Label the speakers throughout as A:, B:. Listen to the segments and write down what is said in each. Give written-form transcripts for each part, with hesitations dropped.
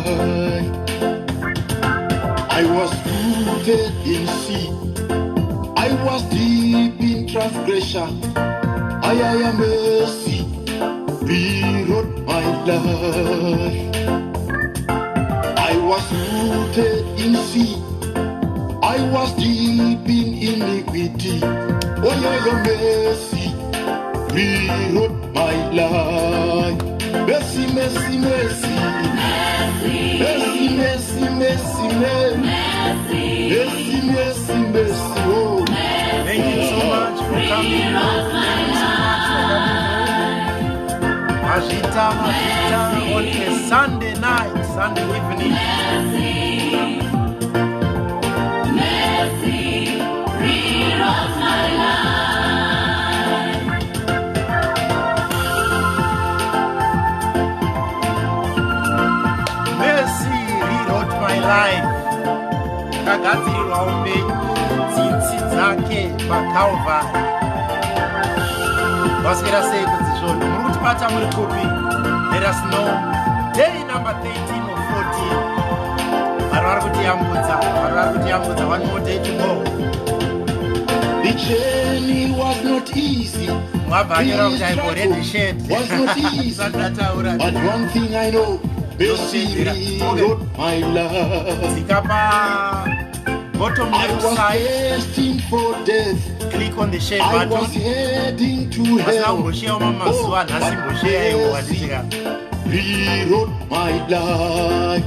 A: life. I was rooted in sin. I was deep in transgression. I am mercy rewrote my life. I was rooted in sin. I was deep in iniquity. Oh, your mercy rewrote my life. Mercy, mercy, mercy. Mercy, mercy, mercy, mercy. Mercy, mercy, mercy. Oh.
B: Thank you so much for coming. Thank you so much for coming. Majita on a Sunday night, Sunday evening.
C: Mercy rewrote my life.
B: Mercy rewrote my life. Kagadzirirwa upenyu tsitsi dzake paCalvary. Vaswera sei kuti zvino muri kutibata muri kupi? Let us know. Day number 13 or 14. Vari kutiyambudza one more day to go.
A: The journey was not easy.
B: The
A: was not easy. But one thing I know, mercy rewrote my life.
B: Bottom
A: I
B: left
A: was
B: side,
A: destined for death.
B: click on the share
A: I
B: button.
A: was heading to hell. Rewrote my life.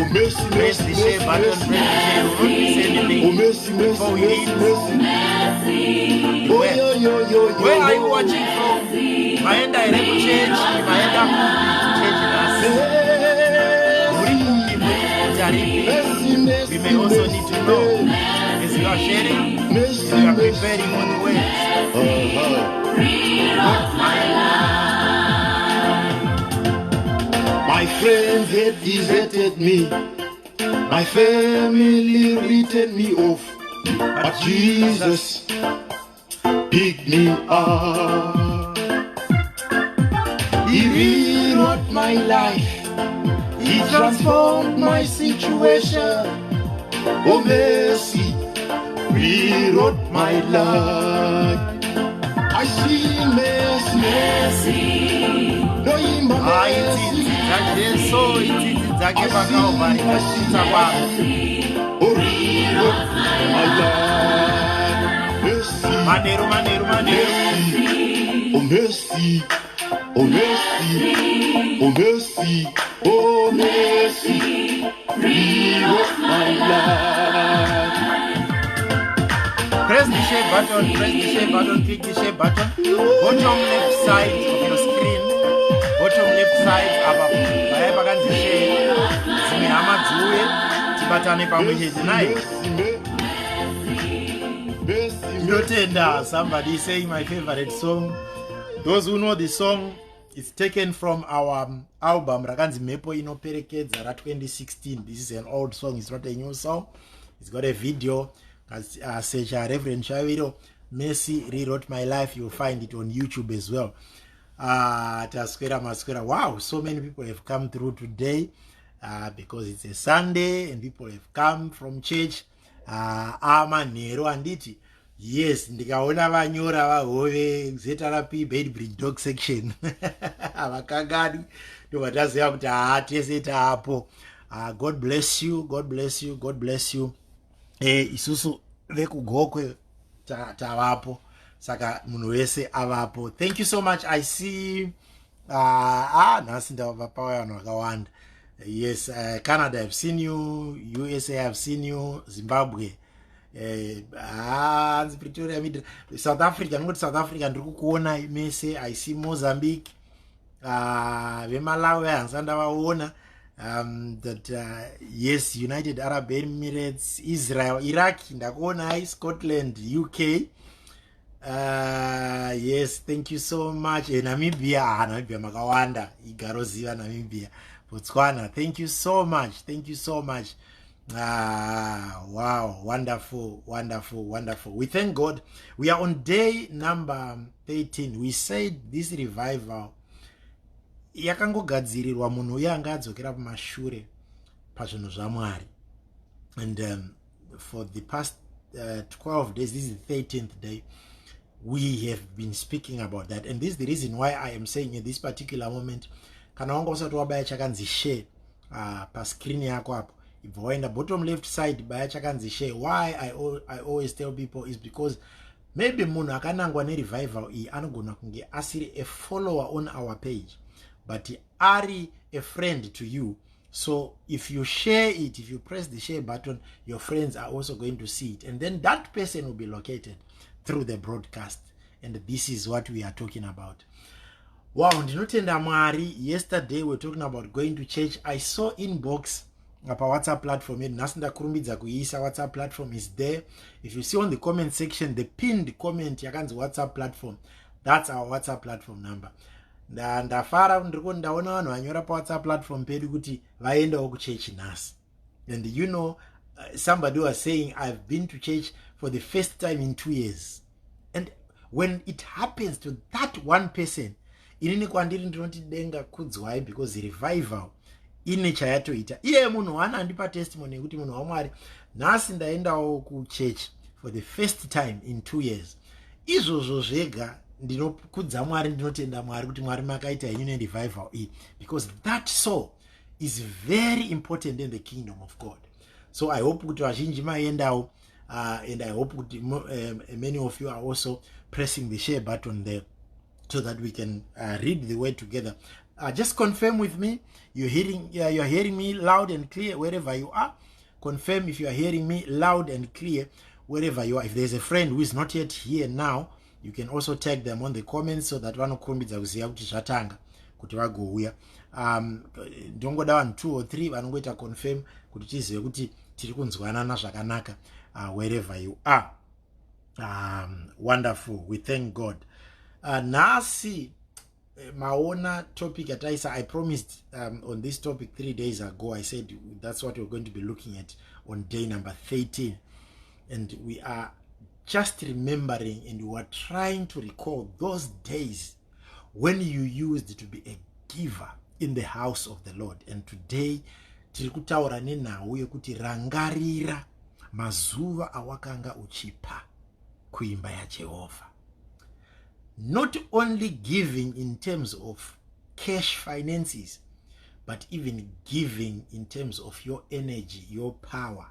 A: Oh, mercy,
B: Press
A: mercy,
B: the share
A: mercy,
B: button, press the share. You won't miss anything.
A: oh, mercy, mercy,
B: Before we
A: mercy,
B: leave.
A: mercy. Oh,
B: Where?
A: yo, yo, yo, yo.
B: Where are you watching from? Maenda here kuchurch, maenda kuchurch nasi. Muri kupi, muri kutaripi. We may also need to know as you are sharing, as you are preparing on the way.
A: My friends had deserted me. My family written me off. But Jesus picked me up. He rewrote my life. He transformed my situation. Oh, mercy rewrote my life. I see mercy, mercy. No, in my mercy. Oh, rewrote my life. Mercy.
B: Maneiro.
A: Oh, mercy. Oh, mercy. Oh, mercy. Oh, mercy. Rewrote my life.
B: Press the share button, click the share button. Bottom left side of your screen. Bottom left side paya pakanzi share. Dzimwe hama dziuye tibatane pamwe chete naye. Ndinotenda, somebody is saying my favorite song. Those who know the song, it's taken from our album rakanzi Mhepo Inoperekedza ra 2016. This is an old song, it's not a new song. It's got a video. Search Reverend Chivaviro, Mercy Rewrote My Life. You'll find it on YouTube as well. Masquera. Wow, so many people have come through today because it's a Sunday and people have come from church. Manero anditi. Yes, ndikaona vanyora vahove zeta rapi Bedbridge dog section. Vakagadi ndovataziva kuti tese taapo. God bless you, God bless you, God bless you. Isusu vekugokwe tavapo saka munhu wese avapo. Thank you so much. I see nhasi ndavapa vanhu vakawanda. Yes, Canada I've seen you, USA I've seen you, Zimbabwe, Pretoria, South Africa, not South Africa ndiri kukuona mese. I see Mozambique, veMalawi hanza ndavaona. That yes, United Arab Emirates, Israel, Iraq, ndakuona, Scotland, UK. Yes, thank you so much. Namibia makawanda igaroziva Namibia. Botswana, thank you so much. Thank you so much. Wow, wonderful. We thank God. We are on day number 13. We said this revival yakangogadzirirwa munhu uye anga adzokera kumashure pazvinhu zvaMwari. And for the past 12 days, this is the 13th day, we have been speaking about that. And this is the reason why I am saying at this particular moment, kana wanga usati wabaya chakanzi share pa screen yako hapo, ibva waenda bottom left side baya chakanzi share. Why I always tell people is because maybe munhu akanangwa nerevival iyi anogona kunge asiri a follower on our page, but ari a friend to you. So if you share it, if you press the share button, your friends are also going to see it, and then that person will be located through the broadcast. And this is what we are talking about. Wow, ndinotenda Mwari. Yesterday we were talking about going to church. I saw inbox apa WhatsApp platform yedu. Nhasi ndakurumbidza kuisa. WhatsApp platform is there. If you see on the comment section, the pinned comment yakanzi WhatsApp platform, that's our WhatsApp platform number. Ndafara ndiko ndaona vanhu vanyora pa WhatsApp platform pedu kuti vaendawo kuchechi nhasi. And you know, somebody was saying I've been to church for the first time in 2 years. And when it happens to that one person, inini kwandiri ndinoti denga kudzwai, because revival ine chayatoita. Iye munhu wana andipa testimony yekuti munhu waMwari, nhasi ndaendawo kuchurch for the first time in 2 years. Izvozvo zvega ndinokudza Mwari, ndinotenda Mwari kuti Mwari makaita yenyu nerevival iyi, because that soul is very important in the kingdom of God. So I hope kuti vazhinji maendawo, and I hope kuti many of you are also pressing the share button there so that we can read the word together. Just confirm with me you're hearing me loud and clear wherever you are. Confirm if you are hearing me loud and clear wherever you are. If there's a friend who is not yet here now, you can also tag them on the comments so that vanokurumbidza kuziva kuti zvatanga kuti vagouya. Ndongoda vanhu 2 or 3 vanongoita confirm kuti tizive kuti tiri kunzwanana zvakanaka wherever you are. Wonderful. We thank God. Nasi maona topic ataisa. I promised on this topic 3 days ago. I said that's what we're going to be looking at on day number 13. And we are just remembering and we are trying to recall those days when you used to be a giver in the house of the Lord. And today tiri kutaura nenhau yekuti rangarira mazuva awakanga uchipa kuimba yaJehovha. Not only giving in terms of cash finances, but even giving in terms of your energy, your power,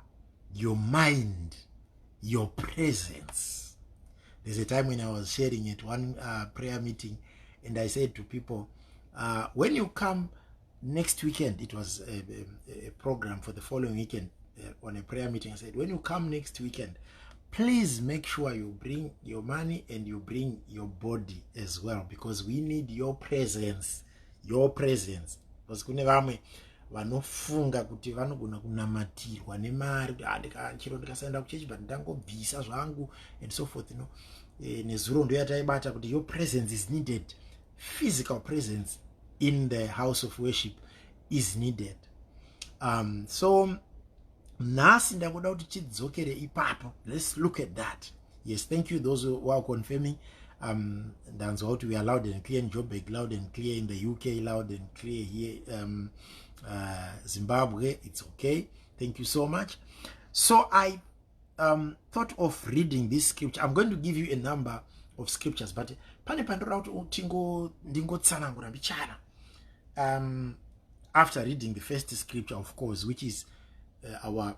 B: your mind, your presence. There's a time when I was sharing at one prayer meeting, and I said to people, when you come next weekend, it was a program for the following weekend on a prayer meeting. I said, when you come next weekend, please make sure you bring your money and you bring your body as well, because we need your presence. Your presence. Because kune vamwe vanofunga kuti vanogona kunamatirwa nemari, chero ndikasaenda kuchechi but ndangobvisa zvangu and so forth, you know. Nezuro ndo yataibata kuti your presence is needed. Physical presence in the house of worship is needed. So nasi ndakuda kuti tidzokere ipapo. Let's look at that. Yes, thank you those who are confirming. Ndanzwa kuti we are loud and clear in Joburg, loud and clear in the UK, loud and clear here, Zimbabwe. It's okay. Thank you so much. So I thought of reading this scripture. I'm going to give you a number of scriptures, but pane pandora kuti ndingotsanangura mbichana. After reading the first scripture, of course, which is our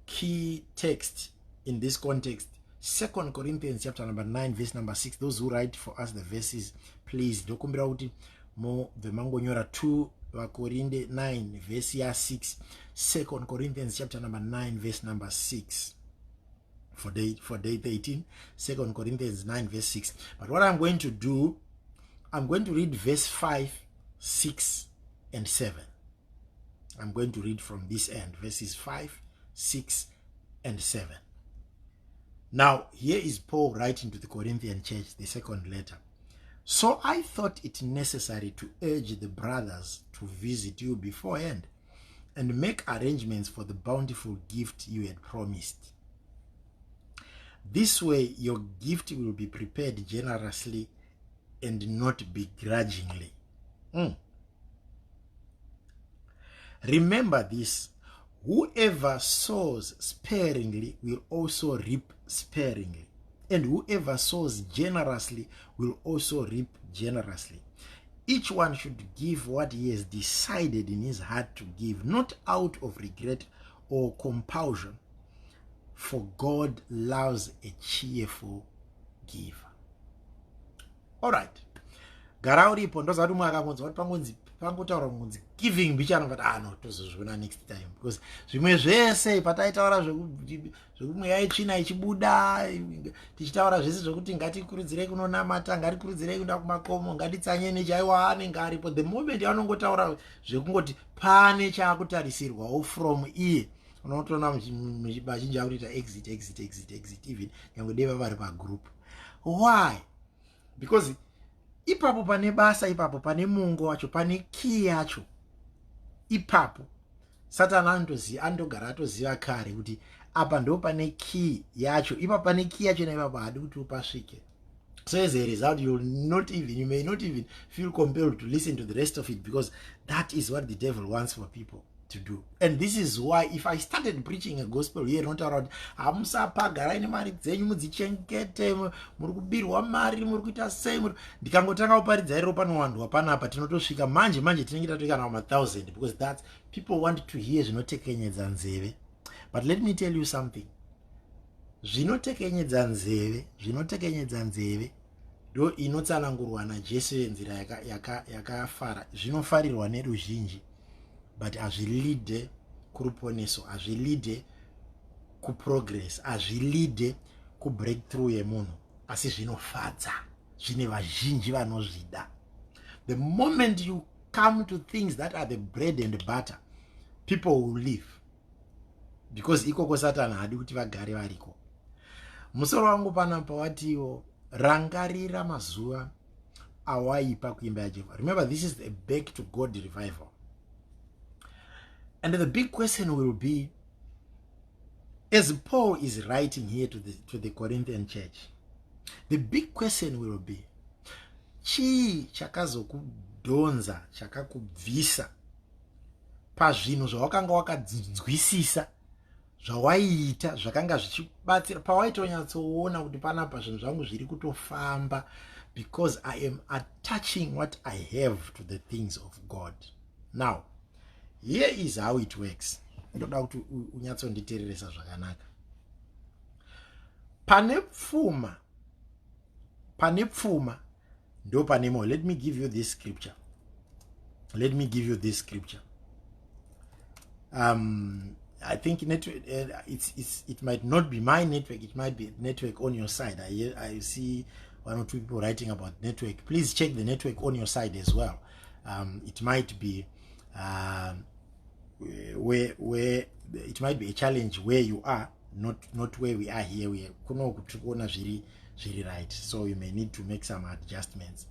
B: key text in this context, 2 Corinthians chapter number 9 verse number 6. Those who write for us the verses, please dokumbira kuti mo vemangonyora 2 Corinthians 9 verse 6, 2 Corinthians chapter number 9 verse number 6 for day 13, 2 Corinthians 9 verse 6. But what I'm going to do, I'm going to read verse 5, 6 and 7. I'm going to read from this end, verses 5, 6 and 7. Now, here is Paul writing to the Corinthian church, the second letter. So I thought it necessary to urge the brothers to visit you beforehand and make arrangements for the bountiful gift you had promised. This way, your gift will be prepared generously and not begrudgingly. Remember this, whoever sows sparingly will also reap sparingly, and whoever sows generously will also reap generously. Each one should give what he has decided in his heart to give, not out of regret or compulsion, for God loves a cheerful giver. All right. Gara uripo ndoza kuti mwakakonzwa kuti pangotaura kunzi giving bichano but no tozozviona next time, because zvimwe zvese pataitaura zvekumwe yaitsvina ichibuda tichitaura zvese zvokuti ngatikurudzirei kunonamata, ngatikurudzirei kuenda kumakomo, ngatitsanye nechaiwa anenge aripo. The moment yavanongotaura zvekungoti pane chaakutarisirwawo from iye, unotoona vazhinji akuita exit even nyangwe dei vari pagroup. Why? Because ipapo pane basa, ipapo pane mungo wacho, pane key yacho, ipapo Satani andogara atoziva kare kuti apa ndo pane key yacho, ipapo pane key yacho naipapo hadi kuti upasvike. So as a result, you may not even feel compelled to listen to the rest of it, because that is what the devil wants for people to do. And this is why if I started preaching a gospel here, not around amusapa garai nemari dzenyu mudzichengete, muri kubirwa mari, muri kuita sei, ndikangotanga kuparidza iro panowandwa panapa tinotosvika manje tinenge tatoika na 1000, because that people want to hear zvinotekenyedza nzeve. But let me tell you something, zvinotekenyedza nzeve ndo inotsanangurwa naJesu nzira yakafara, zvinofarirwa neruzhinji, but hazvilide kuruponeso, hazvilide kuprogress, hazvilide kubreakthrough yemunhu, asi zvinofadza, zvine vazhinji vanozvida. The moment you come to things that are the bread and butter, people will leave, because ikoko Satani hadi kuti vagare variko. Musoro wangu panapa watiwo rangarira mazuva awaipa kuimba yaJehovha. Remember, this is a back to God revival. And the big question will be, as Paul is writing here to the Corinthian church, the big question will be, chii chakazokudhonza, chakakubvisa pazvinhu zvawakanga wakadzwisisa, zvawaiita zvakanga zvichibatsira, pawaitonyatsoona kuti panapa zvinhu zvangu zviri kutofamba, because I am attaching what I have to the things of God. Now, here is how it works. Ndoda kuti unyatsonditeeresa zvakanaka. Pane pfuma ndo pane moyo. Let me give you this scripture. I think network, it might not be my network, it might be network on your side. I see one or two people writing about network. Please check the network on your side as well. It might be where it might be a challenge where you are, not where we are here. We are right, so you may need to make some adjustments.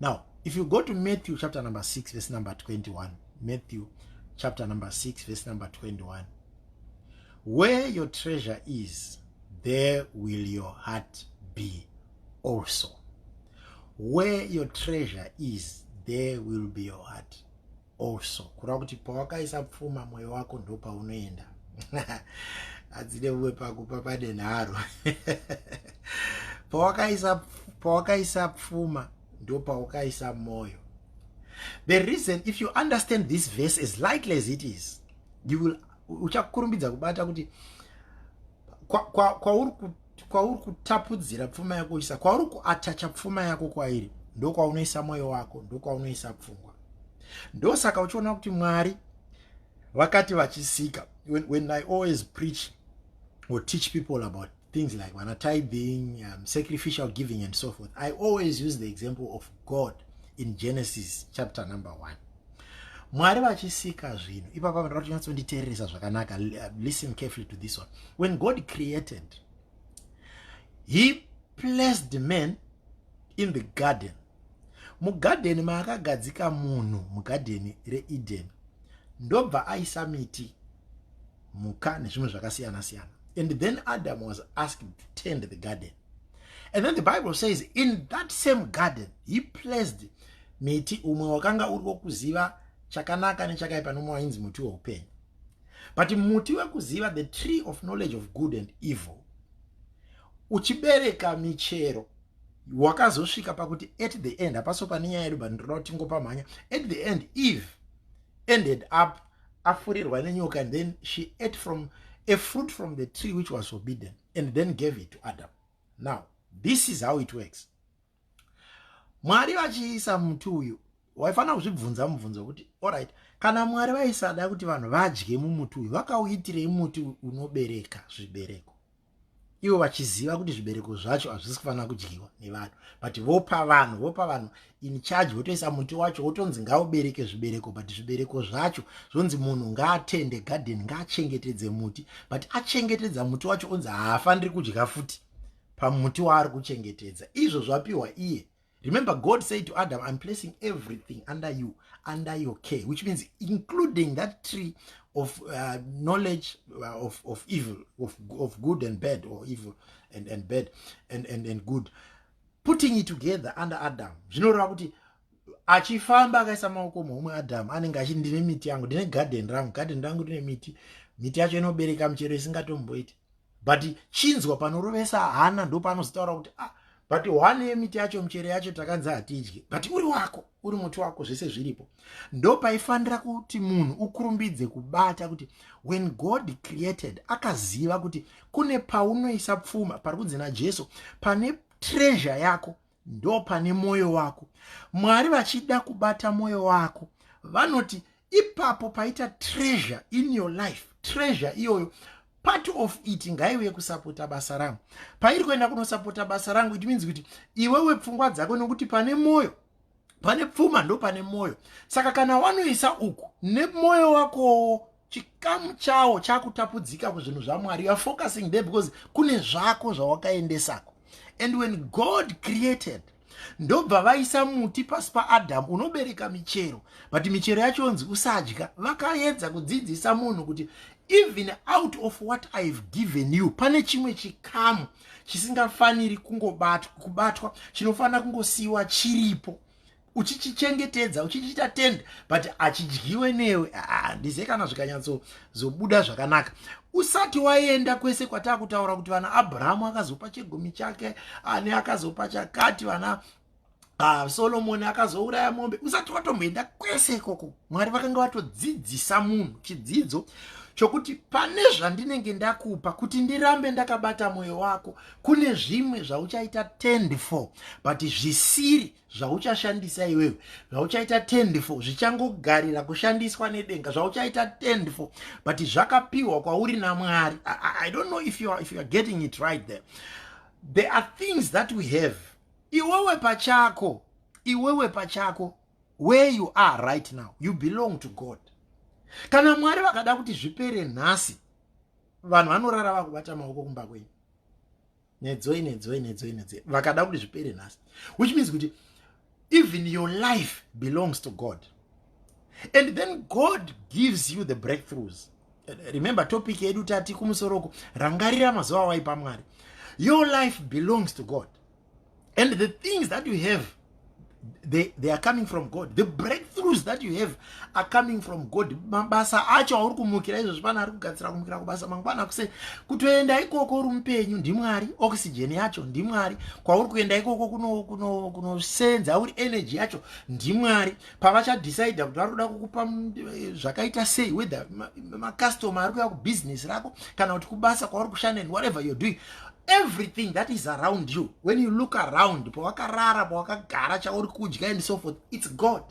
B: Now, if you go to Matthew chapter number 6 verse number 21, Matthew chapter number 6 verse number 21, where your treasure is, there will your heart be also. Where your treasure is, there will be your heart also. Kura kuti pawakaisa pfuma moyo wako ndo paunoenda. Adzide uwe pakupa padenharo. Pawakaisa pfuma ndo pawakaisa moyo. The reason, if you understand this verse as lightly as it is, you will uchakurumbidza kubata kuti kwauri kutapudzira pfuma yako isa, kwauri kuatacha pfuma yako kwairi, ndo kwaunoisa moyo wako, ndo kwaunoisa pfungwa. Ndo saka uchiona kuti Mwari vakati vachisika, when I always preach or teach people about things like tithing, sacrificial giving and so forth, I always use the example of God in Genesis chapter number 1. Mwari vachisika zvinhu, ipapa ndiri kunyatsonditeeresa zvakanaka. Listen carefully to this one. When God created, he placed man in the garden. Mugarden maakagadzika munhu, mugarden reEden, ndobva aisa miti, muka nezvimwe zvakasiyana siyana. And then Adam was asked to tend the garden. And then the Bible says, in that same garden, he placed miti umwe wakanga uri wokuziva chakanaka nechakaipa nomuwainzi muti weupenyu. But muti wekuziva, the tree of knowledge of good and evil, uchibereka michero, wakazosvika pakuti at the end, hapaso pane nyaya yedu but ndinoda kuti ngopamhanya, at the end Eve ended up afurirwa nenyoka, and then she ate from a fruit from the tree which was forbidden and then gave it to Adam. Now this is how it works. Mwari vachiisa muti uyu waifanira kuzvibvunza mubvunzo kuti alright, kana Mwari vaisada kuti vanhu vadye mumuti uyu, vakauitirei muti unobereka zvibereko, ivo vachiziva kuti zvibereko zvacho hazvisi kufanira kudyiwa nevanhu, but vopa vanhu in charge, votoisa muti wacho votonzi ngaubereke zvibereko, but zvibereko zvacho zvonzi munhu ngaatende garden, ngaachengetedze muti, but achengetedza muti wacho onzi haafaniri kudya futi pamuti waari kuchengetedza. Izvo zvapiwa iye. Remember, God said to Adam, I'm placing everything under you, under your care, which means including that tree of knowledge of evil, of good and bad, or evil and bad and good, putting it together under Adam. Zvinoreva kuti achifamba akaisa maoko muhomwe Adam anenge achiti ndine miti yangu, ndine garden rangu rine miti yacho inobereka michero isingatomboiti, but chinzwa panorovesa hana ndo panozotaura kuti but one yemiti yacho michero yacho takanzi hatidye, but uri wako, uri muti wako, zvese zviripo. Ndo paifanira kuti munhu ukurumbidze kubata kuti when God created, akaziva kuti kune paunoisa pfuma, pari kunzi naJesu, pane treasure yako ndo pane moyo wako. Mwari vachida kubata moyo wako, vanoti ipapo paita treasure in your life, treasure iyoyo part of it ngaiwe kusapota basa rangu. Pairi kuenda kunosapota basa rangu, it means kuti iwewe pfungwa dzako nokuti pane moyo, pane pfuma ndo pane moyo. Saka kana wanoisa uku nemoyo wako, chikamu chawo chakutapudzika kuzvinhu zvaMwari, you are focusing there because kune zvako zvawakaendesako. And when God created, ndobva vaisa muti pasi paAdam unobereka michero, but michero yacho onzi usadya. Vakaedza kudzidzisa munhu kuti even out of what I've given you, pane chimwe chikamu chisingafaniri kubatwa, chinofanira kungosiwa chiripo, uchichichengetedza, uchichita tend, but achidyiwe newe. Ndize kana zvikanyatsozobuda zvakanaka. Usati waenda kwese kwatakutaura kuti vana Abrahamu akazopa chegumi chake, ane akazopa chakati, vana Solomoni akazouraya mombe, usati watomboenda kwese ikoko, Mwari vakanga vatodzidzisa munhu chidzidzo chokuti pane zvandinenge ndakupa kuti ndirambe ndakabata moyo wako, kune zvimwe zvauchaita tend for, but zvisiri zvauchashandisa iwewe, zvauchaita tend for, zvichangogarira kushandiswa nedenga, zvauchaita tend for, but zvakapiwa kwauri naMwari. I don't know if you are getting it right there. There are things that we have. Iwewe pachako, where you are right now, you belong to God. Kana Mwari vakada kuti zvipere nhasi, vanhu vanorara vakubata maoko kumba kwenyu, nedzoi, vakada kuti zvipere nhasi, which means kuti even your life belongs to God. And then God gives you the breakthroughs. Remember topic yedu tati kumusoroko, rangarira mazuva waipa Mwari. Your life belongs to God. And the things that you have, they are coming from God. The breakthroughs that you have are coming from God. Mabasa acho auri kumukira izvo zvipana ari kugatsira kumukira kubasa mangwana kuse kutoenda ikoko uri mupenyu ndiMwari, oxygen yacho ndiMwari, kwauri kuenda ikoko kunosenza uri energy yacho ndiMwari. Pavacha decide kuti vari kuda kukupa zvakaita sei, whether macustomer ari kuya kubusiness rako kana kuti kubasa kwauri kushanda, and whatever you're doing, everything that is around you, when you look around, pawakarara, pawakagara, chauri kudya and so forth, it's God.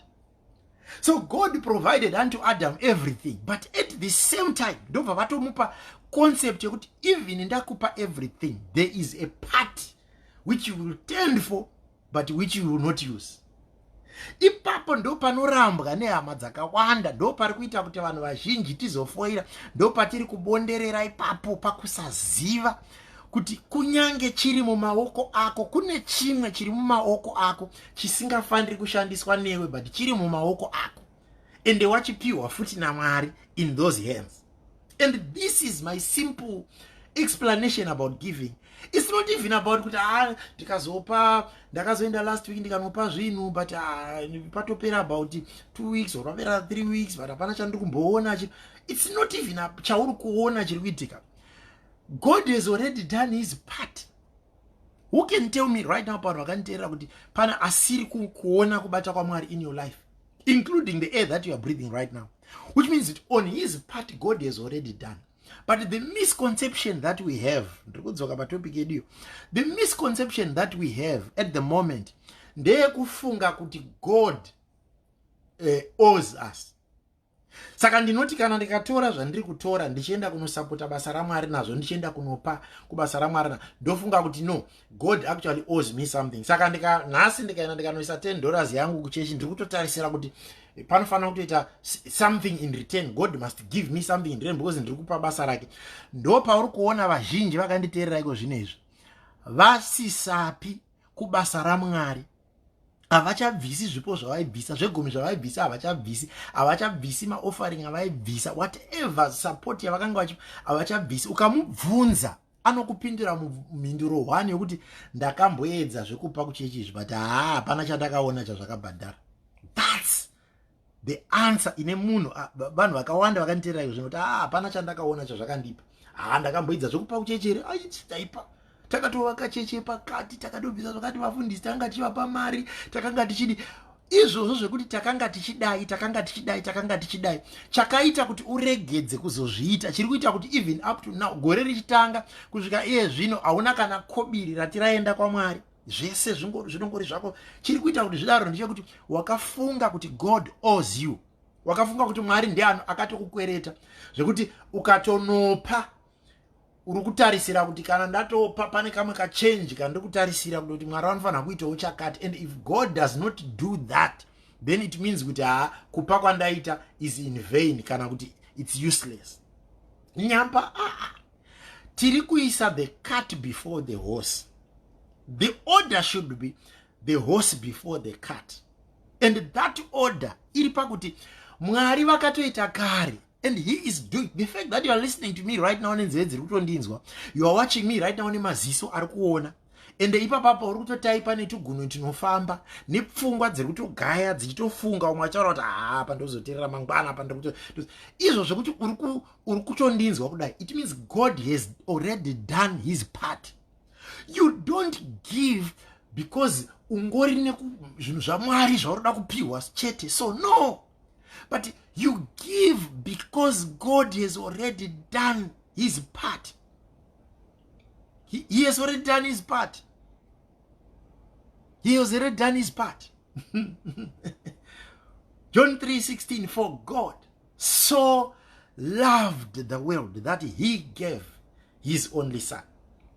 B: So God provided unto Adam everything, but at the same time, ndobva vatomupa concept yekuti even ndakupa everything, there is a part which you will tend for, but which you will not use. Ipapo ndo panorambwa nehama dzakawanda, ndo pari kuita kuti vanhu vazhinji tizofoira, ndo patiri kubonderera ipapo pakusaziva kuti kunyange chiri mumaoko ako, kune chimwe chiri mumaoko ako chisingafaniri kushandiswa newe, but chiri mumaoko ako, ende wachipiwa futi naMwari in those hands. And this is my simple explanation about giving. It's not even about kuti ndikazopa ndakazoenda last week ndikanopa zvinhu but patopera about 2 weeks or papera 3 weeks but hapana chandiri kumboona. It's not even chauri kuona chiri kuitika. God has already done his part. Who can tell me right now pano vakaniteerera kuti pana asiri kuona kubata kwaMwari in your life, including the air that you are breathing right now, which means that on his part God has already done. But the misconception that we have, the misconception that we have at the moment, ndeyekufunga kuti God owes us. Saka ndinoti kana ndikatora zvandiri kutora ndichienda kunosapota basa raMwari nazvo, ndichienda kunopa kubasa raMwari ndofunga kuti no, God actually owes me something. Saka nhasi ndikaenda ndikanoisa $10 yangu kuchechi, ndiri kutotarisira kuti panofanira kutoita something in return. God must give me something in return because ndiri kupa basa rake. Ndo pauri kuona vazhinji vakanditeerera iko zvinezvi vasisapi kubasa raMwari. Havachabvisi zvipo zvavaibvisa, zvegumi zvavaibvisa havachabvisi, havachabvisi maoffering avaibvisa, whatever support yavakanga havachabvisi. Ukamubvunza anokupindura mumhinduro 1 yokuti ndakamboedza zvekupa kuchechi izvi but hapana chandakaona chazvakabhadhara. That's the answer ine munhu. Vanhu vakawanda vakaniteerera izvo kuti hapana chandakaona chazvakandipa, ndakamboedza zvekupa kuchechi here, taipa takatovaka cheche pakati, takatobvisa zvakati vafundisi, takanga tichivapa mari, takanga tichidi izvozvo zvekuti takanga tichidai chakaita kuti uregedze kuzozviita. Chiri kuita kuti even up to now, gore richitanga kusvika iye zvino hauna kana kobiri ratiraenda kwaMwari. Zvese zvinongori zvako. Chiri kuita kuti zvidaro ndechekuti wakafunga kuti God owes you. Wakafunga kuti Mwari ndiye akatokukwereta zvekuti ukatonopa uri kutarisira kuti kana ndatopa pane kamwe kachange kandiri kutarisira kuti Mwari vanofanira kuitawo chakati. And if God does not do that, then it means kuti kupa kwandaita is in vain, kana kuti it's useless. Nyamba tiri kuisa the cart before the horse. The order should be the horse before the cart, and that order iri pakuti Mwari vakatoita kare. And he is doing. The fact that you are listening to me right now, you are watching me right now on maziso ari kuona, and ipapapa uri kutotaipa netugunwe tunofamba nepfungwa dziri kutogaya dzichitofunga, umwe achaura kuti apa ndozoteerera mangwana apa izvo zvekuti uri kutondinzwa kudai. It means God has already done his part. You don't give because ungori nezvinhu zvaMwari zvaurida kupiwa chete. So no, but you give because God has already done his part. He has already done his part. He has already done his part. John 3:16, for God so loved the world that he gave his only son,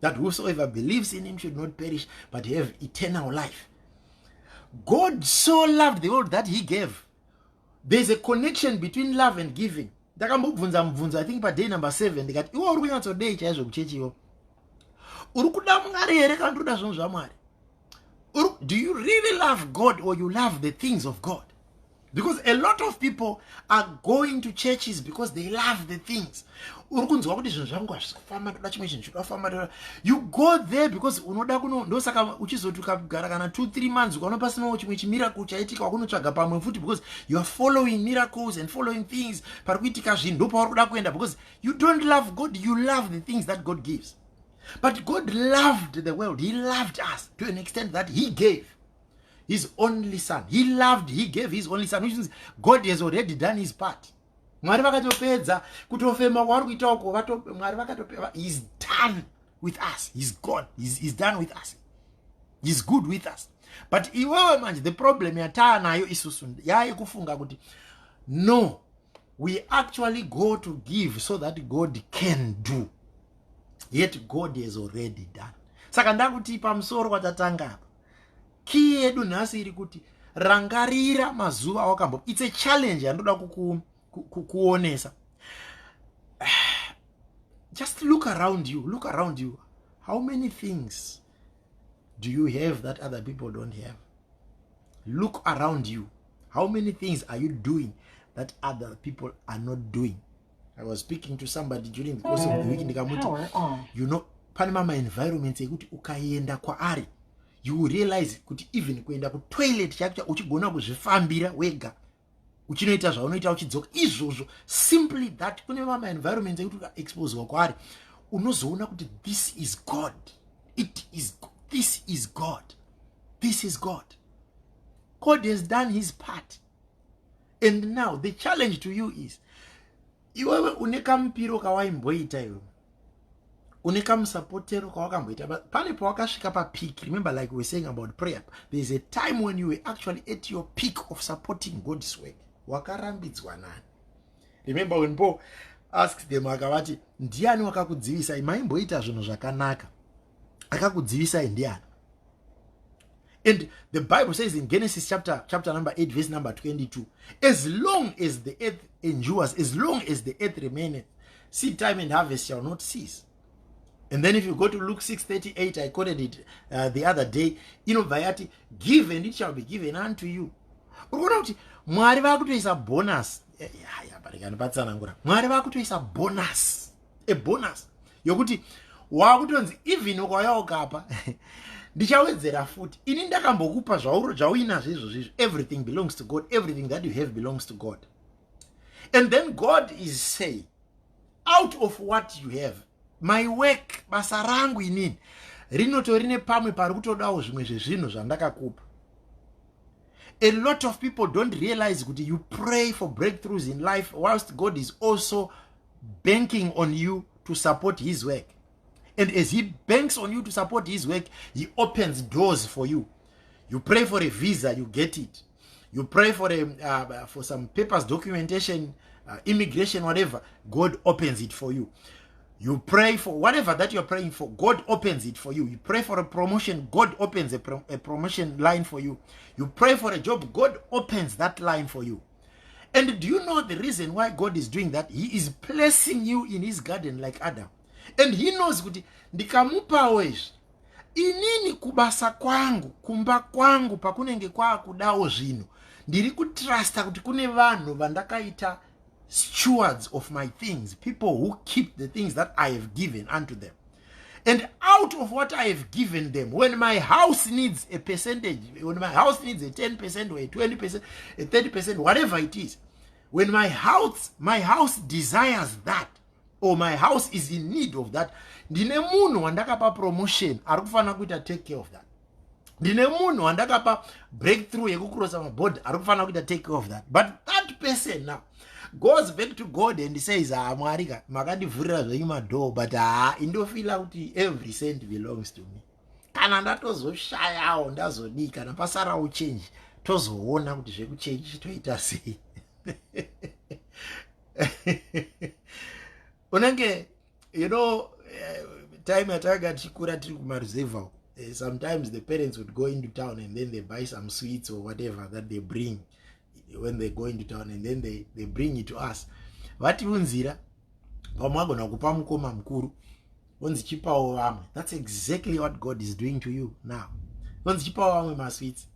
B: that whosoever believes in him should not perish but have eternal life. God so loved the world that he gave. There's a connection between love and giving. Ndakambobvunza I think day number 7 ndikati iwe uri kunyatsodei chaizvo kuchechi iwo. Uri kuda Mwari here kana kuda zvinhu zvaMwari? Do you really love God or you love the things of God? Because a lot of people are going to churches because they love the things. Uri kunzwa kuti zvinhu zvangu hazvikufamba, ndoda chimwe chinhu chikafamba. You go there because unoda kuno, ndosaka uchizoti ukagara kana 2-3 months ukanopasinawo chimwe chimiracle chaitika wakunotsvaga pamwe futi, because you are following miracles and following things. Pari kuitika zvinhu ndo pauri kuda kuenda because you don't love God, you love the things that God gives. But God loved the world. He loved us to an extent that he gave his only son. He gave his only son, which means God has already done his part. Mwari vakatopedza kutofema kwaari kuita uko, Mwari vakatopedza. He's done with us. He's God. He's done with us. He's good with us. But iwewe manje, the problem yataa nayo isusu yaye kufunga kuti no, we actually go to give so that God can do. Yet God has already done. Saka ndakuti pamusoro kwatatanga apa, key yedu nhasi iri kuti rangarira mazuva wakambo. It's a challenge yandoda kuonesa. Just look around you. Look around you. How many things do you have that other people don't have? Look around you. How many things are you doing that other people are not doing? I was speaking to somebody during the course of the week. You know, pane mama environments ekuti ukaenda kwaari you will realize kuti even kuenda kutoilet chacho uchigona kuzvifambira wega uchinoita zvaunoita uchidzoka izvozvo simply that kune mama environments ekuti ukaexposewa kwaari unozoona kuti this is God. This is God. This is God. God has done his part. And now the challenge to you is iwewe unekampiro kawaimboita iwe unekamusapotero kawakamboita pane pawakasvika papeak. Remember, like we were saying about prayer, there is a time when you were actually at your peak of supporting God's work. Wakarambidzwa nani? Remember when Paul asked them akavati ndiani wakakudzivisai maimboita zvinhu zvakanaka? Akakudzivisai ndiani? And the Bible says in Genesis chapter number 8 verse number 22, as long as the earth endures, as long as the earth remaineth, seed time and harvest shall not cease. And then if you go to Luke 6:38, I quoted it the other day, Vayati, give and it shall be given unto you. Mwari vakutoisa bonus. Mwari vakutoisa bonus. A bonus. Yokuti wakutonzi even ukauya ukapa ndichawedzera futi ini ndakambokupa zvauinazvo izvozvo. Everything belongs to God. Everything that you have belongs to God. And then God is saying, out of what you have, my work, basa rangu inini rinotorine pamwe pari kutodawo zvimwe zvezvinhu zvandakakupa. A lot of people don't realize that you pray for breakthroughs in life whilst God is also banking on you to support his work. And as he banks on you to support his work, he opens doors for you. You pray for a visa, you get it. You pray for for some papers, documentation, immigration, whatever, God opens it for you. You pray for whatever that you're praying for, God opens it for you. You pray for a promotion, God opens a promotion line for you. You pray for a job, God opens that line for you. And do you know the reason why God is doing that? He is placing you in his garden like Adam. And he knows kuti ndikamupawo izvi inini kubasa kwangu kumba kwangu pakunenge kwakudawo zvinhu ndiri kutrusta kuti kune vanhu vandakaita stewards of my things, people who keep the things that I have given unto them. And out of what I have given them, when my house needs a percentage, when my house needs a 10% or a 20%, a 30%, whatever it is, when my house desires that, or my house is in need of that, ndine munhu wandakapa promotion arikufana kuita take care of that. Ndine munhu wandakapa breakthrough yekucrossa maboard arikufana kuita take care of that. But that person now goes back to God and says, Mwari makandivhurira zvenyu madoor, but indofila kuti every cent belongs to me. Kana ndatozoshayawo ndazodii kana pasarawo change tozoona kuti zvekuchange toita sei. Unenge, time yatanga tichikura tiri kumareserve, sometimes the parents would go into town and then they buy some sweets or whatever that they bring when they go into town, and then they bring it to us. Vati unzira pamwagona kupa mukoma mukuru onzi chipawo vamwe. That's exactly what God is doing to you now. Onzi chipawo vamwe masweets.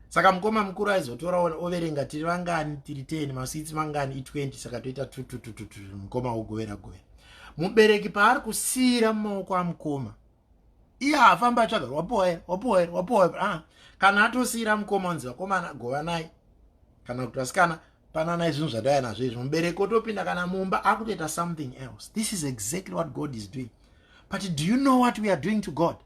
B: Saka mukoma mukuru aizotora overenga tiri vangani, tiri 10, masweets mangani 20, saka toita 2 mukoma ugovera. Mubereki paari kusira mumaoko amukoma, iye afamba atsvaga wapoera. Kana atosira mukoma unzi vakomana govanai, kana kuti vasikana pananai zvinhu zvadaya nazvo izvo, mubereki otopinda kana mumba akutoita something else. This is exactly what God is doing. But do you know what we are doing to God?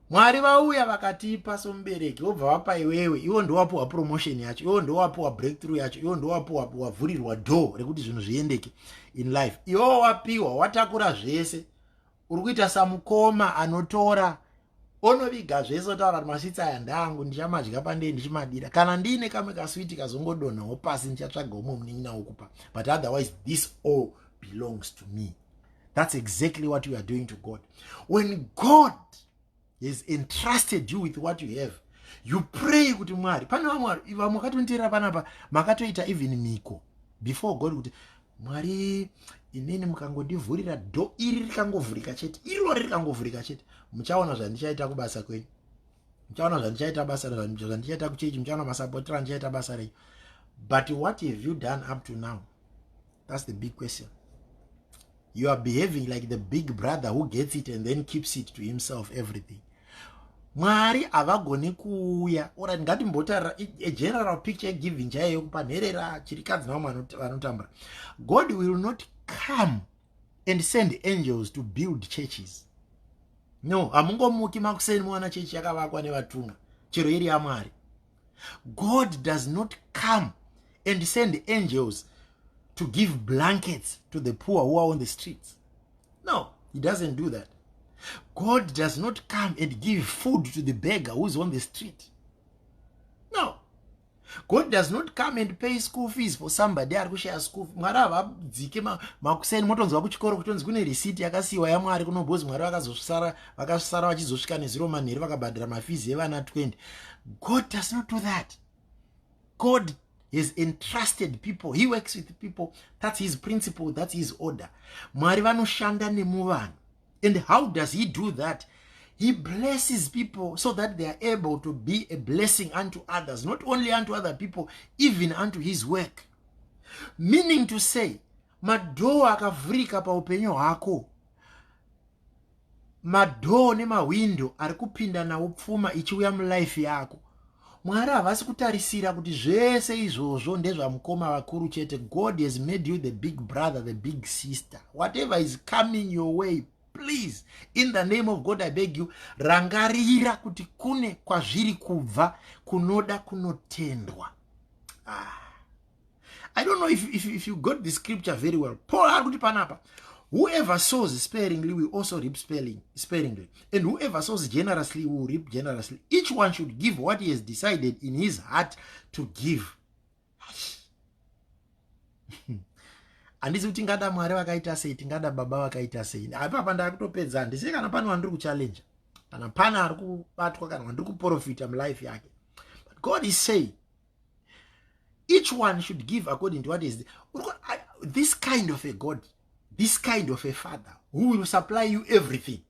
B: Mwari vauya vakatipa somubereki vobva vapa iwewe, iwo ndowapuwa promotion yacho, iwo ndowapuwa breakthrough yacho, iwo ndowavhurirwa door rekuti zvinhu zviendeke in life. Iwo wapiwa, watakura zvese, uri kuita samukoma anotora onoviga zvese, otaura kuti maswitsi aya ndangu, ndichamadya pandei ndichimadira, kana ndiine kamwe kaswiti kazongodonhawo pasi ndichatsvaga umwe munin'ina wokupa, but otherwise this all belongs to me. That's exactly what you are doing to God. When God has entrusted you with what you have, you pray kuti Mwari, pane vamwe makatonteera panapa makatoita even miko before God kuti Mwari, inini mukangondivhurira door iri rikangovhurika chete, irori rikangovhurika chete, muchaona zvandichaita kubasa kwenyu, muchaona zvandichaita basa zvandichaita kuchechi, muchaona masapotera ndichaita basa renyu. But what have you done up to now? That's the big question. You are behaving like the big brother who gets it and then keeps it to himself everything. Mwari avagoni kuuya. Ora ngatimbotara a general picture giving chaiyo kupanherera chirikadzi navo vanotambura. God will not come and send angels to build churches. No, hamungomuki makuseni muwana chechi yakavakwa nevatumwa chero iri yaMwari. God does not come and send angels to give blankets to the poor who are on the streets. No, he doesn't do that. God does not come and give food to the beggar who's on the street. No. God does not come and pay school fees for somebody ari kushaya school. Mwari havadzike makuseni motonzwa kuchikoro kutonzi kune receipt yakasiyiwa yaMwari kunobhozi Mwari vakasara vachizosvika neziro manheru vakabhadhira mafizi evana 20. God does not do that. God has entrusted people. He works with people. That's his principle. That's his order. Mwari vanoshanda nemuvanhu. And how does he do that? He blesses people so that they are able to be a blessing unto others, not only unto other people, even unto his work. Meaning to say, madoo akavhurika paupenyu hwako, madoo nemawindo ari kupinda nawo pfuma ichiuya mulife yako. Mwari havasi kutarisira kuti zvese izvozvo ndezvamukoma vakuru chete. God has made you the big brother, the big sister. Whatever is coming your way, please, in the name of God, I beg you, rangarira kuti kune kwazviri kubva kunoda kunotendwa. I don't know if you got the scripture very well. Paul akuti panapa, whoever sows sparingly will also reap sparingly, and whoever sows generously will reap generously. Each one should give what he has decided in his heart to give. Handisi kuti tingada Mwari vakaita sei, tingada baba vakaita sei. Apa ndakutopedza handisi kana pano wandiri kuchallenge, kana pana ari kubatwa, kana wandiri kuprofita mulife yake. But God is saying each one should give according to what is this kind of a God, this kind of a father who will supply you everything.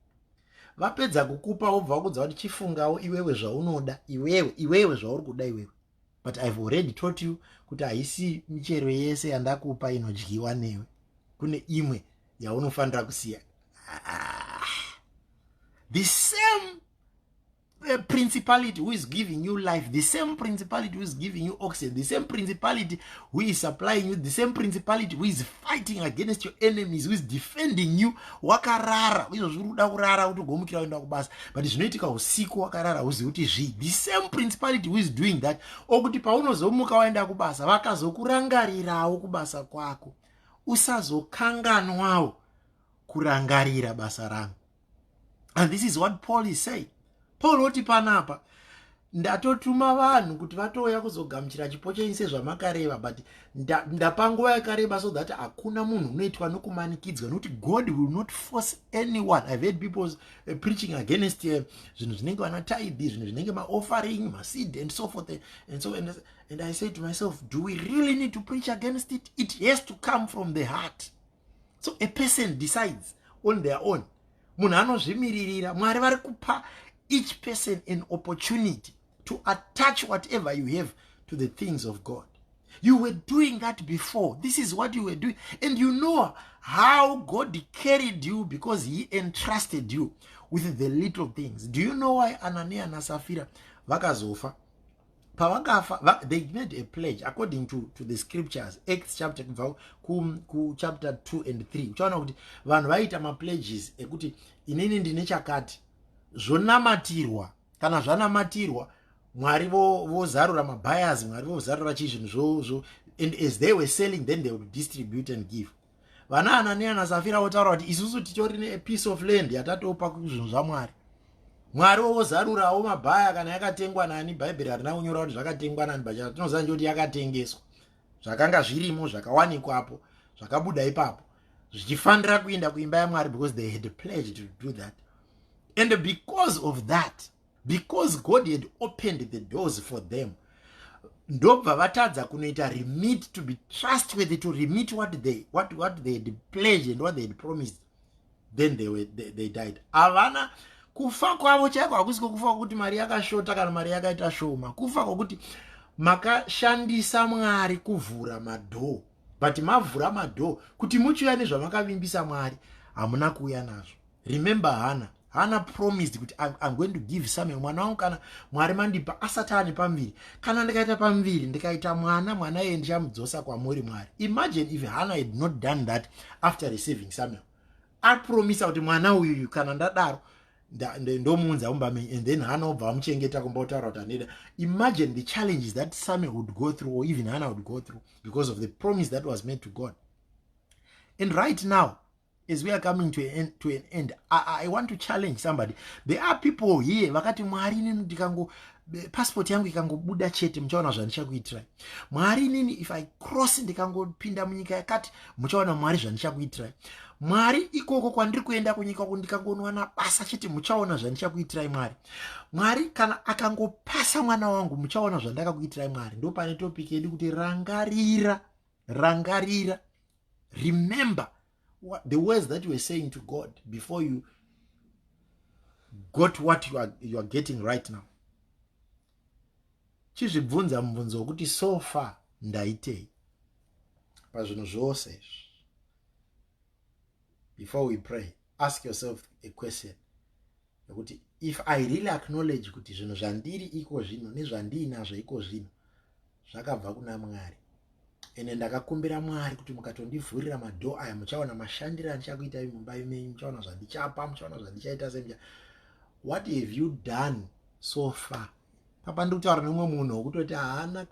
B: Vapedza kukupa obva kudza kuti chifungawo iwewe zvaunoda, iwewe zvauri kuda iwewe. But I've already taught you kuti haisi michero yese yandakupa inodyiwa newe. Kune imwe yaunofanira kusiya. The same principality who is giving you life, the same principality who is giving you oxygen, the same principality who is supplying you, the same principality who is fighting against your enemies, who is defending you, wakarara, but zvinoitika usiku wakarara uzi kuti zvi. The same principality who is doing that, okuti paunozomuka waenda kubasa vakazokurangarirawo kubasa kwako, usazokanganwawo kurangarira basa rangu. And this is what Paul is saying. Paul oti panapa, ndatotuma vanhu kuti vatouya kuzogamuchira chipo chenyu sezvamakareva, but ndapanguva yakareba so that hakuna munhu unoitwa nokumanikidzwa, nokuti God will not force anyone. I've heard people preaching against zvinhu zvinenge vanatithe, zvinhu zvinenge maoffering, maseed and so forth and so on. And I say to myself, do we really need to preach against it? It has to come from the heart. So a person decides on their own. Munhu anozvimiririra. Mwari vari kupa each person an opportunity to attach whatever you have to the things of God. You were doing that before. This is what you were doing. And you know how God carried you because he entrusted you with the little things. Do you know why Anania and Sapphira vakazofa? They made a pledge according to the scriptures. Acts chapter 2 and 3. Uchaona kuti vanhu vaita mapledges ekuti inini ndine chakati zvonamatirwa, kana zvanamatirwa Mwari vozarura mabuyers, Mwari vozarura chinhu and as they were selling, then they would distribute and give. Vana Anania naSapphira votaura kuti isusu tichori a piece of land yatatopa kuzvinhu zvaMwari. Mwari vozarurawo mabhaya kana yakatengwa nani. Bhaibheri harina kunyora kuti zvakatengwa nani, but tinoziva kuti yakatengeswa. Zvakanga zvirimo zvakawanikwapo, zvakabuda ipapo, zvichifanira kuenda kuimba yaMwari because they had pledged to do that. And because of that, because God had opened the doors for them, ndobva vatadza kunoita remit, to be trustworthy, to remit what they had pledged and what they had promised. Then they died. Avana kufa kwavo chaiko hakusiko kufa kuti mari yakashota kana mari yakaita shoma. Kufa kwokuti makashandisa Mwari kuvhura madhoo, but mavhura madhoo kuti muchiuya nezvamakavimbisa Mwari hamuna kuuya nazvo. Remember Hannah promised kuti I'm going to give Samuel mwana wangu kana Mwari mandipa asati ane pamuviri. Kana ndikaita pamuviri ndikaita mwana iye ndichamudzosa kwamuri Mwari. Imagine if Hannah had not done that after receiving Samuel. Apromisa kuti mwana uyu kana ndadaro ndomunza umbamenyi, and then Hannah obva amuchengeta kumbotaura kuti aneda. Imagine the challenges that Samuel would go through, or even Hannah would go through, because of the promise that was made to God. And right now, as we are coming to an end, I want to challenge somebody. There are people here vakati Mwari nini ndikango passport yangu ikangobuda chete muchaona zvandichakuitirai. Mwari nini if I cross ndikangopinda munyika yakati muchaona Mwari zvandichakuitirai. Mwari ikoko kwandiri kuenda kunyika kundikangowana basa chete muchaona zvandichakuitirai Mwari. Mwari kana akangopasa mwana wangu muchaona zvandakakuitirai Mwari. Ndo pane topic yedu kuti rangarira. Remember the words that you were saying to God before you got what you are getting right now. Chizvibvunza mubvunzo wokuti so far ndaitei pazvinhu zvose. Before we pray, ask yourself a question. If I really acknowledge kuti zvinhu zvandiri iko zvino nezvandiinazvo iko zvino zvakabva kuna Mwari, ene ndakakumbira Mwari kuti mukatondivhurira madhoo aya muchaona mashandiro andichakuita mumba menyu, muchaona zvandichapa, muchaona zvandichaita semja. What have you done so far? Papa ndikutaura nemumwe munhu wokutoti haana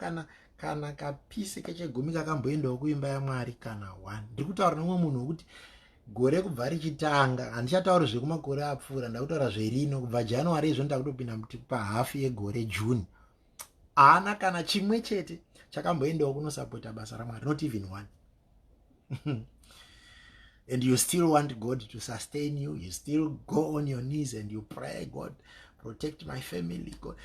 B: kana kapisi kechegumi kakamboendawo kuimba yaMwari kana 1. Ndikutaura nemumwe munhu wokuti gore kubva richitanga, handichataura zvekumakore apfuura, ndakutaura zverino kubva January izvo ndakutopinda pahafu yegore June. Haana kana chimwe chete chakamboendawo kunosapota basa raMwari, not even 1. And you still want God to sustain you. You still go on your knees and you pray, God, protect my family. God,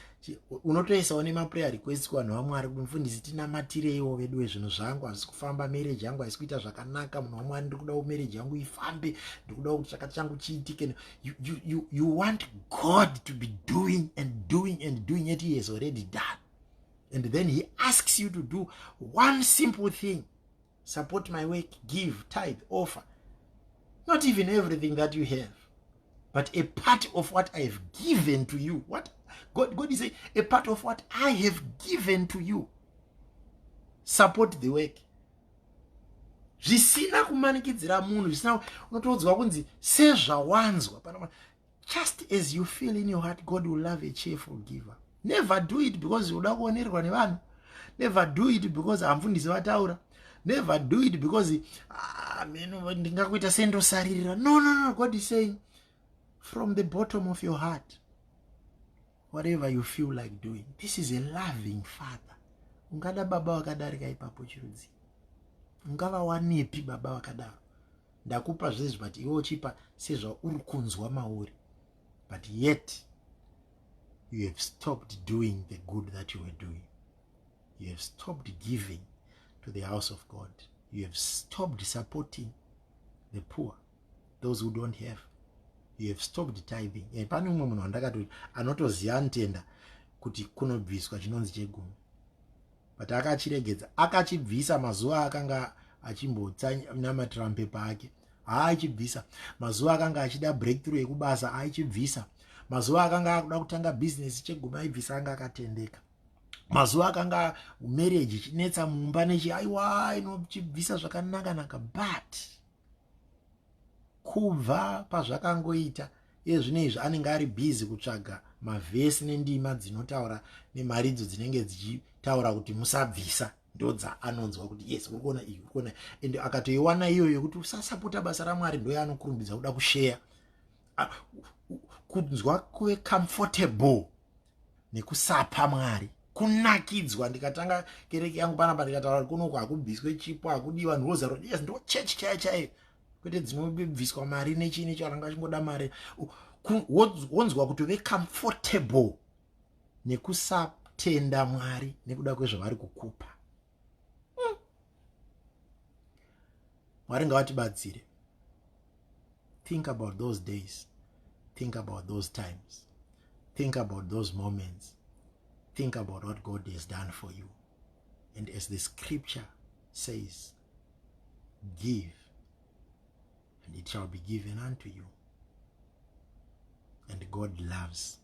B: unotoisawo nemaprayer requests kuvanhu vaMwari kuti mufundisi tinamatireiwo vedu zvinhu zvangu hazisi kufamba, marriage yangu hazisi kuita zvakanaka, munhu waMwari ndikudawo marriage yangu ifambe, ndikudawo kuti chakati changu chiitike. You want God to be doing and doing and doing it. He has already done. And then he asks you to do one simple thing: support my work, give, tithe, offer. Not even everything that you have, but a part of what I have given to you. What God is saying, a part of what I have given to you. Support the work. Zvisina kumanikidzira munhu, zvisina unotodzwa kunzi sezvawanzwa. Just as you feel in your heart, God will love a cheerful giver. Never do it because unoda kuonerwa nevanhu. Never do it because hamfundisi vataura. Never do it because ndingakuita sendosarira. No. God is saying, from the bottom of your heart, whatever you feel like doing. This is a loving Father. Ungada baba wakadarika ipapo chirudzi. Ungava wanepi baba wakadaro. Ndakupa zvese but iwo chipa sezva uri kunzwa mauri. But yet, you have stopped doing the good that you were doing. You have stopped giving to the house of God. You have stopped supporting the poor, those who don't have. You have stopped tithing. Pane umwe munhu wandakati anotoziva ntenda kuti kunobviswa chinonzi chegumi. But akachiregedza, akachibvisa mazuva akanga achimbotsa namatira mupepa ake. Haachibvisa. Mazuva akanga achida breakthrough yekubasa, haachibvisa. Mazuva akanga akuda kutanga business chegumi aibvisa, anga akatendeka. Mazuva akanga marriage chinetsa mumba nechi aiwa inochibvisa zvakanaka. But kubva pazvakangoita iye zvinezvi anenge ari busy kutsvaga mavhesi nendima dzinotaura nemaridzo dzinenge dzichitaura kuti musabvisa, ndodza anonzwa kuti yes uri kuona iyi, uri kuona. And akatoiwana iyoyo kuti usasapota basa raMwari, ndo yaanokurumbidza kuda kushare. Kunzwa kuve comfortable nekusapa Mwari, kunakidzwa. Ndikatanga kereke yangu panapa ndikataura kuti kunoku hakubviswe chipo, hakudiwa nhozaro. Yes, ndo church chaiyo. Kwete dzinobviswa mari nechini charanga chingoda mari. Wonzwa kuti uve comfortable nekusatenda Mwari nekuda kwezvavari kukupa. Mwari ngavatibatsire. Think about those days. Think about those times. Think about those moments. Think about what God has done for you. And as the scripture says, give, and it shall be given unto you. And God loves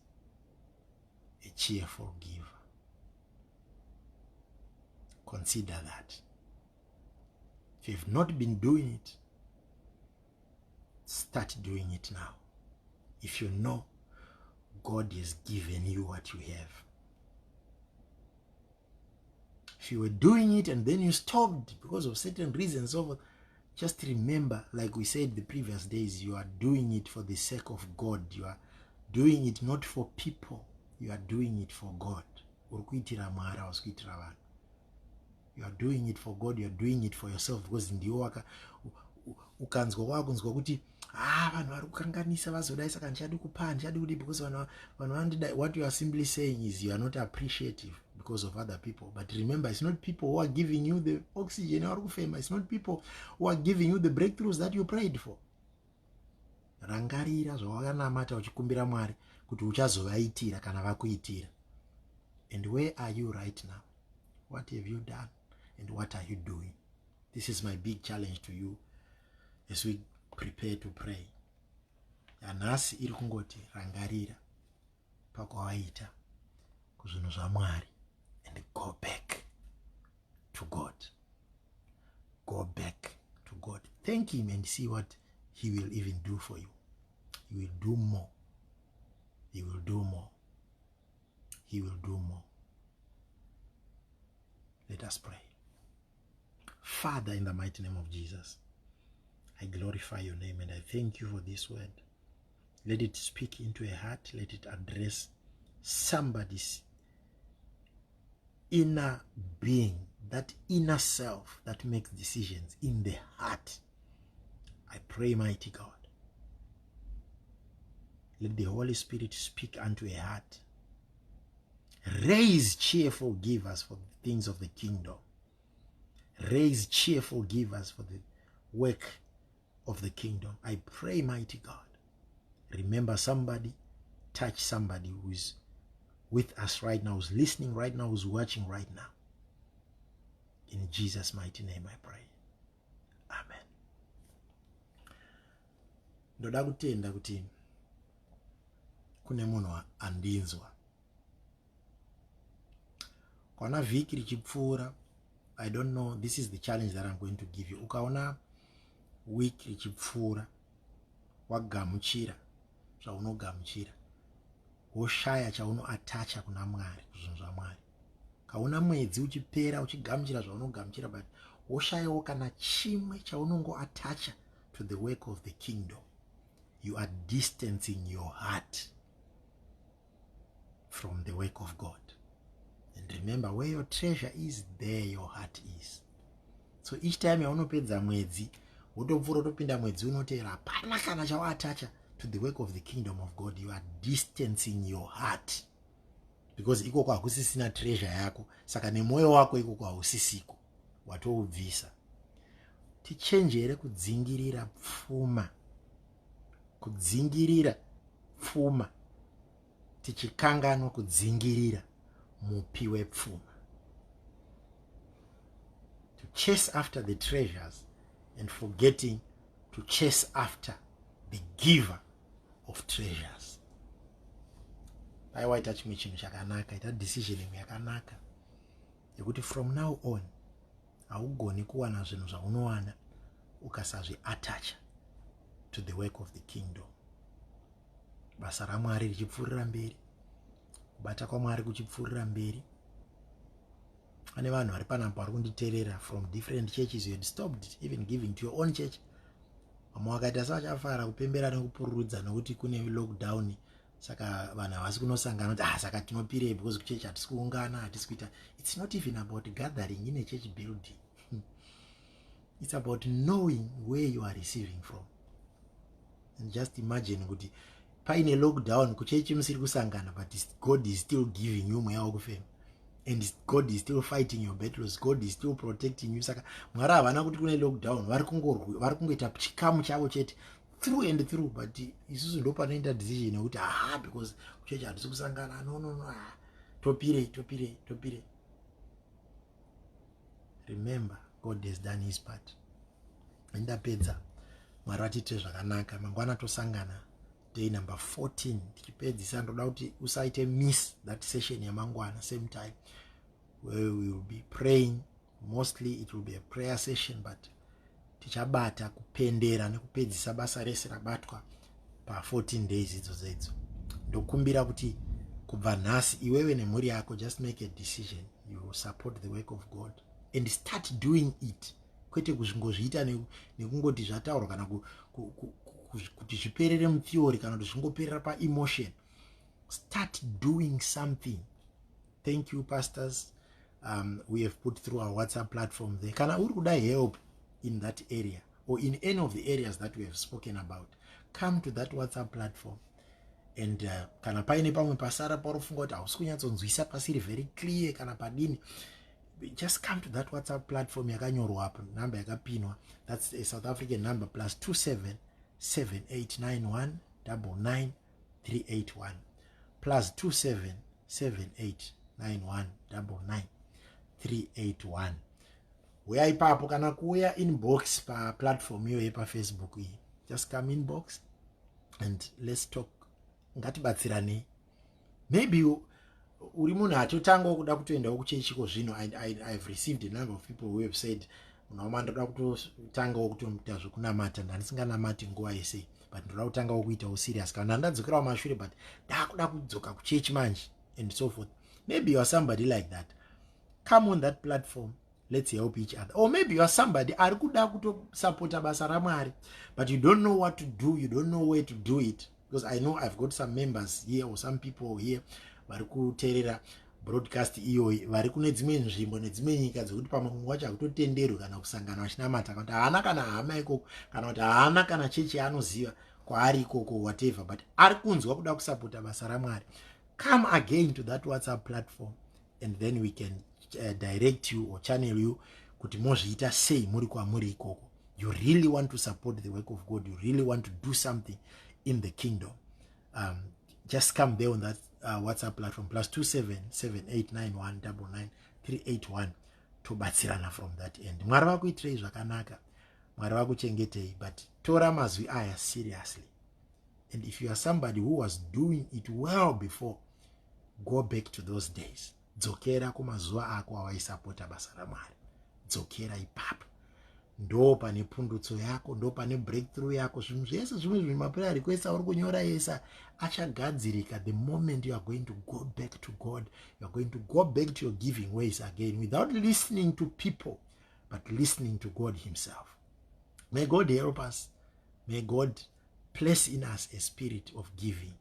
B: a cheerful giver. Consider that. If you've not been doing it, start doing it now. If you know God has given you what you have. If you were doing it and then you stopped because of certain reasons, just remember, like we said the previous days, you are doing it for the sake of God. You are doing it not for people. You are doing it for God. You are doing it for God. You are doing it for yourself, because ndiyo ukanzwa wakunzwa kuti vanhu vari kukanganisa vazodai saka ndichadi kupa ndichadi kuti, because what you are simply saying is you are not appreciative because of other people. But remember, it's not people who are giving you the oxygen or fame. It's not people who are giving you the breakthroughs that you prayed for. Rangarira zvawakanamata uchikumbira Mwari kuti uchazovaitira kana vakuitira. And where are you right now? What have you done? And what are you doing? This is my big challenge to you as we prepare to pray. Yanhasi iri kungoti rangarira pakwawaita kuzvinhu zvaMwari and go back to God. Go back to God. Thank him and see what he will even do for you. He will do more. He will do more. He will do more. Let us pray. Father, in the mighty name of Jesus, I glorify your name and I thank you for this word. Let it speak into a heart. Let it address somebody's inner being, that inner self that makes decisions in the heart. I pray, mighty God, let the Holy Spirit speak unto a heart. Raise cheerful givers for the things of the kingdom. Raise cheerful givers for the work of the kingdom. I pray, mighty God, remember somebody, touch somebody who is with us right now, who's listening right now, who's watching right now. In Jesus' mighty name I pray. Amen. Ndoda kutenda kuti kune munhu andinzwa. Kwana vhiki richipfuura, I don't know, this is the challenge that I'm going to give you. Ukaona week richipfuura, wagamuchira zvaunogamuchira, woshaya chaunoatacha kuna Mwari, kuzvinhu zvaMwari. Kaona mwedzi uchipera uchigamuchira zvaunogamuchira, but woshayawo kana chimwe chaunongoatacha to the work of the kingdom. You are distancing your heart from the work of God. And remember, where your treasure is, there your heart is. So each time yaunopedza mwedzi, wotopfuura utopinda mwedzi unotevera, hapana kana chawaatacha to the work of the kingdom of God. You are distancing your heart, because ikoko hakusisina treasure yako, saka nemoyo wako ikoko hausisiko, watoubvisa. Tichenjere kudzingirira pfuma, kudzingirira pfuma, tichikanganwa kudzingirira mupi wepfuma. To chase after the treasures and forgetting to chase after the giver of treasures. Aiwaita chimwe chinhu chakanaka, ita decision imwe yakanaka yekuti from now on haugoni kuwana zvinhu zvaunowana ukasazviatacha to the work of the kingdom. Basa raMwari richipfuurira mberi, kubata kwaMwari kuchipfuurira mberi. Ane vanhu vari panapa vari kunditeerera from different churches. You had stopped even giving to your own church. Vamwe vakaita savachafara kupembera nekupururudza nokuti kune lockdown, saka vanhu havasi kunosangana kuti saka tinopirei because kuchechi hatisi kuungana, hatisi kuita. It's not even about gathering in a church building. It's about knowing where you are receiving from. And just imagine kuti paine lockdown kuchechi musiri kusangana, but God is still giving you mweya wokufema, and God is still fighting your battles. God is still protecting you. Saka Mwari havana kuti kune lockdown, vari kungoita chikamu chavo chete through and through. But isusu ndo panoenda decision yekuti because kuchechi hatisi kusangana, no, topirei. Remember, God has done his part. ndapedza. Mwari vatite zvakanaka. Mangwana tosangana day number 14 tichipedzisa. Ndoda kuti usaite miss that session yamangwana same time where we will be praying. Mostly it will be a prayer session, but tichabata kupendera nekupedzisa basa rese rabatwa pa 14 days idzodzo. Ndokumbira kuti kubva nhasi iwewe nemhuri yako, just make a decision, you will support the work of God and start doing it. Kwete kuzvingozviita nekungoti zvataurwa kana kuti zviperere mutheory kana kuti zvingoperera pa emotion. Start doing something. Thank you pastors. We have put through our WhatsApp platform there. Kana uri kuda help in that area or in any of the areas that we have spoken about, come to that WhatsApp platform. And kana paine pamwe pasara paunofunga kuti hausi kunyatsonzwisa pasiri very clear kana padini, just come to that WhatsApp platform yakanyorwa apo, number yakapinwa. That's a South African number, +27 7891 99381, +27 7891 99381. Where ipapo kana kuya inbox pa platform yo yepa Facebook iyi, just come inbox and let's talk. Ngatibatsirane. Maybe uri munhu atotanga kuda kutoendawo kuchechiko zvino. I've received a number of people who have said unaoma ndoda kutotangawo kutoita zvekunamata, ndisinganamati nguva yese, but ndoda kutangawo kuitawo serious. Kana ndadzokerawo mashure but ndakuda kudzoka kuchechi manje and so forth. Maybe you are somebody like that. Come on that platform. Let's help each other. Or maybe you are somebody ari kuda kutosupporta basa raMwari, but you don't know what to do, you don't know where to do it. Because I know I've got some members here or some people here vari kuteerera broadcast iyo, vari kune dzimwe nzvimbo nedzimwe nyika dzokuti pamwe wacho hakutotenderwi kana kusangana vachinamata, kana kuti haana kana hama ikoko, kana kuti haana kana chechi yaanoziva kwaari ikoko, whatever, but ari kunzwa kuda kusapota basa raMwari. Come again to that WhatsApp platform and then we can direct you or channel you kuti mozviita sei muri kwamuri ikoko. You really want to support the work of God, you really want to do something in the kingdom. Just come there on that WhatsApp platform, +27 7891 99381, tobatsirana from that end. Mwari vakuitirei zvakanaka, Mwari vakuchengetei, but tora mazwi aya seriously. And if you are somebody who was doing it well before, go back to those days. Dzokera kumazuva ako awaisapota basa raMwari. Dzokera ipapo. Ndo pane pundutso yako, ndo pane breakthrough yako. Zvinhu zvese zvimwe zvemaprayer requests auri kunyora yesa achagadzirika the moment you are going to go back to God. You are going to go back to your giving ways again without listening to people, but listening to God himself. May God help us. May God place in us a spirit of giving.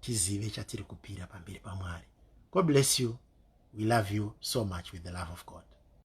B: Tizive chatiri kupira pamberi paMwari. God bless you. We love you so much with the love of God.